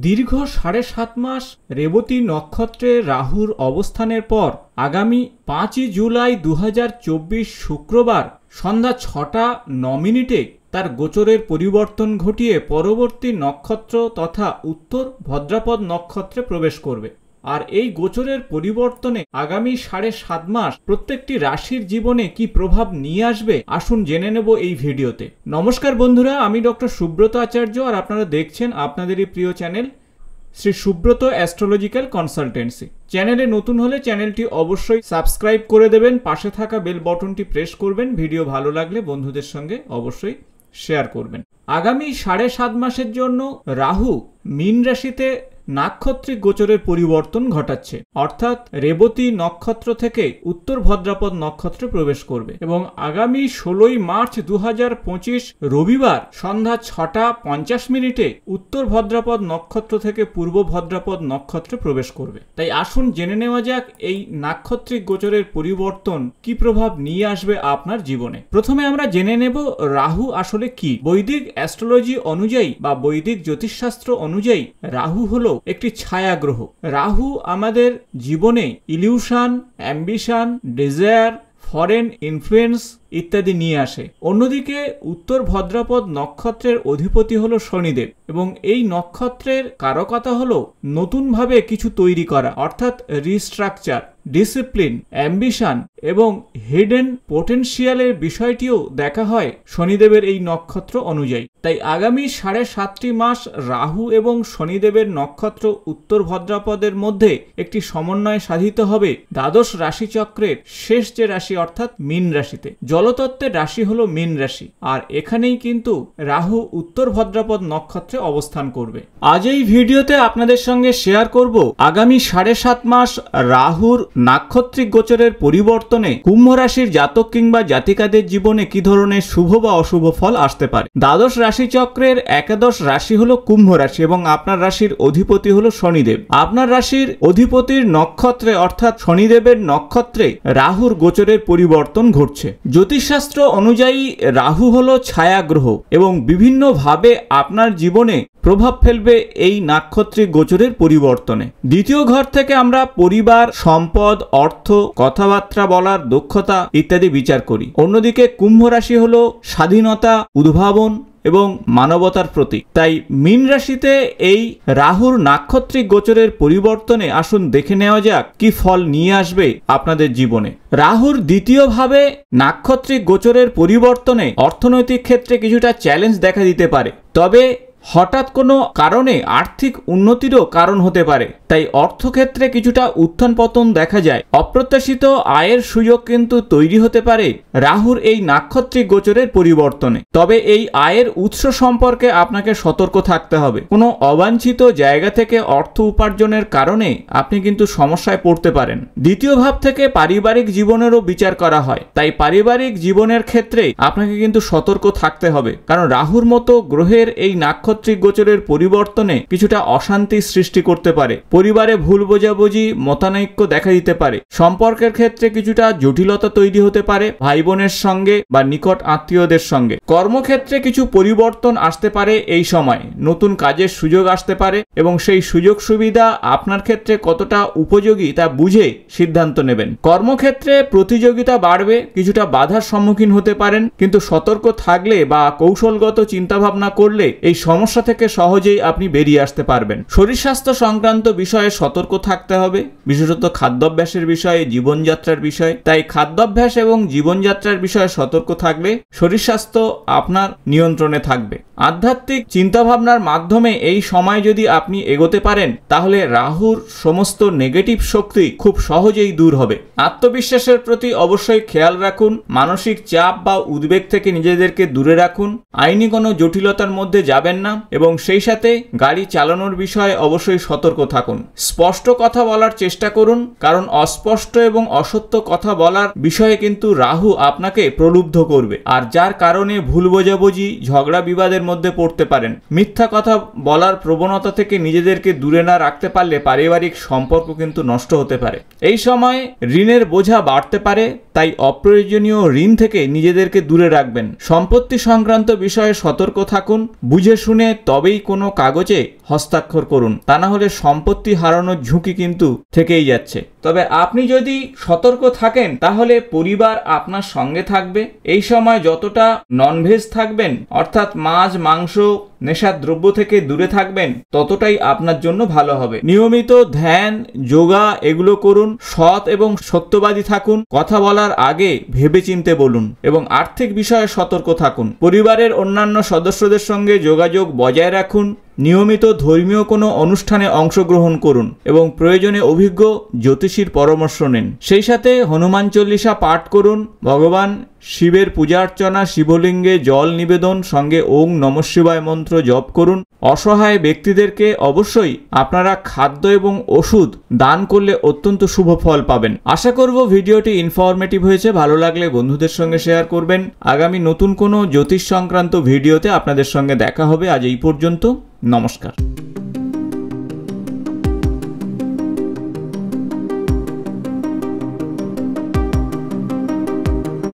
দীর্ঘ ৭.৫ মাস রেবতী নক্ষত্রে রাহুর অবস্থানের পর আগামী ৫ই জুলাই ২০২৪ শুক্রবার সন্ধ্যা ৬টা ৯ মিনিটে তার গোচরের পরিবর্তন ঘটিয়ে পরবর্তী নক্ষত্র তথা উত্তর ভদ্রাপদ নক্ষত্রে প্রবেশ করবে। আর এই গোচরের পরিবর্তনে আগামী ৭.৫ মাস প্রত্যেকটি রাশির জীবনে কি প্রভাব নিয়ে আসবে আসুন জেনে নেব এই ভিডিওতে। নমস্কার বন্ধুরা, আমি ডক্টর সুব্রত আচার্য আর আপনারা দেখছেন আপনাদেরই প্রিয় channel Shri Subrata astrological consultancy. চ্যানেলে নতুন হলে চ্যানেলটি অবশ্যই সাবস্ক্রাইব করে দেবেন, পাশে থাকা বেল বটনটি প্রেস করবেন, ভিডিও ভালো লাগলে বন্ধুদের সঙ্গে অবশ্যই শেয়ার করবেন। আগামী ৭.৫ মাসের জন্য রাহু মীন রাশিতে নাক্ষত্রিক গোচরের পরিবর্তন ঘটাচ্ছে, অর্থাৎ রেবতী নক্ষত্র থেকে উত্তর ভদ্রাপদ নক্ষত্রে প্রবেশ করবে এবং আগামী ১৬ই মার্চ ২০২৫ রবিবার সন্ধ্যা ৬টা ৫০ মিনিটে উত্তর ভদ্রাপদ নক্ষত্র থেকে পূর্ব ভদ্রাপদ নক্ষত্রে প্রবেশ করবে। তাই আসুন জেনে নেওয়া যাক এই নাক্ষত্রিক গোচরের পরিবর্তন কি প্রভাব নিয়ে আসবে আপনার জীবনে। প্রথমে আমরা জেনে নেব রাহু আসলে কি। বৈদিক অ্যাস্ট্রোলজি অনুযায়ী বা বৈদিক জ্যোতিষশাস্ত্র অনুযায়ী রাহু হলো একটি ছায়া গ্রহ। রাহু আমাদের জীবনে illusion, ambition, desire, foreign influence ইত্যাদি নিয়ে আসে। অন্যদিকে উত্তর ভদ্রাপদ নক্ষত্রের অধিপতি হলো শনিদেব এবং এই নক্ষত্রের কারকতা হলো নতুনভাবে কিছু তৈরি করা, অর্থাৎ রিস্ট্রাকচার, ডিসিপ্লিন, অ্যাম্বিশন এবং হিডেন পোটেনশিয়ালের বিষয়টিও দেখা হয় শনিদেবের এই নক্ষত্র অনুযায়ী। তাই আগামী ৭.৫ মাস রাহু এবং শনিদেবের নক্ষত্র উত্তর ভদ্রাপদের মধ্যে একটি সমন্বয় সাধিত হবে দ্বাদশ রাশিচক্রের শেষ যে রাশি অর্থাৎ মীন রাশিতে। জলতত্ত্বের রাশি হলো মীন রাশি আর এখানেই কিন্তু রাহু উত্তর ভদ্রাপদ নক্ষত্রে অবস্থান করবে। আজ এই ভিডিওতে আপনাদের সঙ্গে শেয়ার করব আগামী ৭.৫ মাস রাহুর নাক্ষত্রিক গোচরের পরিবর্তনে কুম্ভ রাশির জাতক কিংবা জাতিকাদের জীবনে কি ধরনের শুভ বা অশুভ ফল আসতে পারে। দ্বাদশ রাশিচক্রের একাদশ রাশি হলো কুম্ভ রাশি এবং আপনার রাশির অধিপতি হলো শনিদেব। আপনার রাশির অধিপতির নক্ষত্রে অর্থাৎ শনিদেবের নক্ষত্রে রাহুর গোচরের পরিবর্তন ঘটছে। জ্যোতিষশাস্ত্র অনুযায়ী রাহু হলো ছায়া গ্রহ এবং বিভিন্নভাবে আপনার জীবনে প্রভাব ফেলবে এই নাক্ষত্রিক গোচরের পরিবর্তনে। দ্বিতীয় ঘর থেকে আমরা পরিবার, সম্পদ, অর্থ, কথাবার্তা বলার দক্ষতা ইত্যাদি বিচার করি। অন্যদিকে কুম্ভ রাশি হলো স্বাধীনতা, উদ্ভাবন এবং মানবতার প্রতীক। তাই মীন রাশিতে এই রাহুর নাক্ষত্রিক গোচরের পরিবর্তনে আসুন দেখে নেওয়া যাক কি ফল নিয়ে আসবে আপনাদের জীবনে। রাহুর দ্বিতীয়ভাবে নাক্ষত্রিক গোচরের পরিবর্তনে অর্থনৈতিক ক্ষেত্রে কিছুটা চ্যালেঞ্জ দেখা দিতে পারে, তবে হঠাৎ কোনো কারণে আর্থিক উন্নতিরও কারণ হতে পারে। তাই অর্থক্ষেত্রে কিছুটা উত্থান পতন দেখা যায়। অপ্রত্যাশিত আয়ের সুযোগ কিন্তু তৈরি হতে পারে রাহুর এই নাক্ষত্রিক গোচরের পরিবর্তনে, তবে এই আয়ের উৎস সম্পর্কে আপনাকে সতর্ক থাকতে হবে। কোনো অবাঞ্ছিত জায়গা থেকে অর্থ উপার্জনের কারণে আপনি কিন্তু সমস্যায় পড়তে পারেন। দ্বিতীয় ভাব থেকে পারিবারিক জীবনেরও বিচার করা হয়, তাই পারিবারিক জীবনের ক্ষেত্রে আপনাকে কিন্তু সতর্ক থাকতে হবে, কারণ রাহুর মতো গ্রহের এই নাক্ষত্রিক গোচরের পরিবর্তনে কিছুটা অশান্তি সৃষ্টি করতে পারে। পরিবারে ভুল বোঝাবুঝি, মতানৈক্য দেখা দিতে পারে। সম্পর্কের ক্ষেত্রে কিছুটা জটিলতা তৈরি হতে পারে ভাই বোনের সঙ্গে বা নিকট আত্মীয়দের সঙ্গে। কর্মক্ষেত্রে কিছু পরিবর্তন আসতে পারে এই সময়, নতুন কাজের সুযোগ আসতে পারে এবং সেই সুযোগ সুবিধা আপনার ক্ষেত্রে কতটা উপযোগী তা বুঝে সিদ্ধান্ত নেবেন। কর্মক্ষেত্রে প্রতিযোগিতা বাড়বে, কিছুটা বাধার সম্মুখীন হতে পারেন, কিন্তু সতর্ক থাকলে বা কৌশলগত চিন্তাভাবনা করলে এই সমস্যা থেকে সহজেই আপনি বেরিয়ে আসতে পারবেন। শরীর স্বাস্থ্য সংক্রান্ত বিষয়ে সতর্ক থাকতে হবে, বিশেষত খাদ্যাভ্যাসের বিষয়ে, জীবনযাত্রার বিষয়ে। তাই খাদ্যাভ্যাস এবং জীবনযাত্রার বিষয়ে সতর্ক থাকলে শরীর স্বাস্থ্য আপনার নিয়ন্ত্রণে থাকবে। আধ্যাত্মিক চিন্তাভাবনার মাধ্যমে এই সময় যদি আপনি এগোতে পারেন তাহলে রাহুর সমস্ত নেগেটিভ শক্তি খুব সহজেই দূর হবে। আত্মবিশ্বাসের প্রতি অবশ্যই খেয়াল রাখুন, মানসিক চাপ বা উদ্বেগ থেকে নিজেদেরকে দূরে রাখুন, আইনি কোনো জটিলতার মধ্যে যাবেন না এবং সেই সাথে গাড়ি চালানোর বিষয়ে অবশ্যই সতর্ক থাকুন। স্পষ্ট কথা বলার চেষ্টা করুন, কারণ অস্পষ্ট এবং অসত্য কথা বলার বিষয়ে কিন্তু রাহু আপনাকে প্রলুব্ধ করবে, আর যার কারণে ভুল বোঝাবুঝি, ঝগড়া বিবাদের মধ্যে পড়তে পারেন। মিথ্যা কথা বলার প্রবণতা থেকে নিজেদেরকে দূরে না রাখতে পারলে পারিবারিক সম্পর্ক কিন্তু নষ্ট হতে পারে। এই সময় ঋণের বোঝা বাড়তে পারে, তাই অপ্রয়োজনীয় ঋণ থেকে নিজেদেরকে দূরে রাখবেন। সম্পত্তি সংক্রান্ত বিষয়ে সতর্ক থাকুন, বুঝে শুনে শুনে তবেই কোনো কাগজে হস্তাক্ষর করুন, তা না হলে সম্পত্তি হারানোর ঝুঁকি কিন্তু থেকেই যাচ্ছে। তবে আপনি যদি সতর্ক থাকেন তাহলে পরিবার আপনার সঙ্গে থাকবে। এই সময় যতটা ননভেজ থাকবেন, অর্থাৎ মাছ মাংস নেশার দ্রব্য থেকে দূরে থাকবেন, ততটাই আপনার জন্য ভালো হবে। নিয়মিত ধ্যান, যোগা এগুলো করুন, সৎ এবং সত্যবাদী থাকুন, কথা বলার আগে ভেবেচিন্তে বলুন এবং আর্থিক বিষয়ে সতর্ক থাকুন। পরিবারের অন্যান্য সদস্যদের সঙ্গে যোগাযোগ বজায় রাখুন, নিয়মিত ধর্মীয় কোনো অনুষ্ঠানে অংশগ্রহণ করুন এবং প্রয়োজনে অভিজ্ঞ জ্যোতিষীর পরামর্শ নিন। সেই সাথে হনুমান চল্লিশা পাঠ করুন, ভগবান শিবের পূজা অর্চনা, শিবলিঙ্গে জল নিবেদন, সঙ্গে ওং নমঃ শিবায় মন্ত্র জপ করুন। অসহায় ব্যক্তিদেরকে অবশ্যই আপনারা খাদ্য এবং ওষুধ দান করলে অত্যন্ত শুভ ফল পাবেন। আশা করব ভিডিওটি ইনফরমেটিভ হয়েছে। ভালো লাগলে বন্ধুদের সঙ্গে শেয়ার করবেন। আগামী নতুন কোনো জ্যোতিষ সংক্রান্ত ভিডিওতে আপনাদের সঙ্গে দেখা হবে। আজ এই পর্যন্ত, নমস্কার।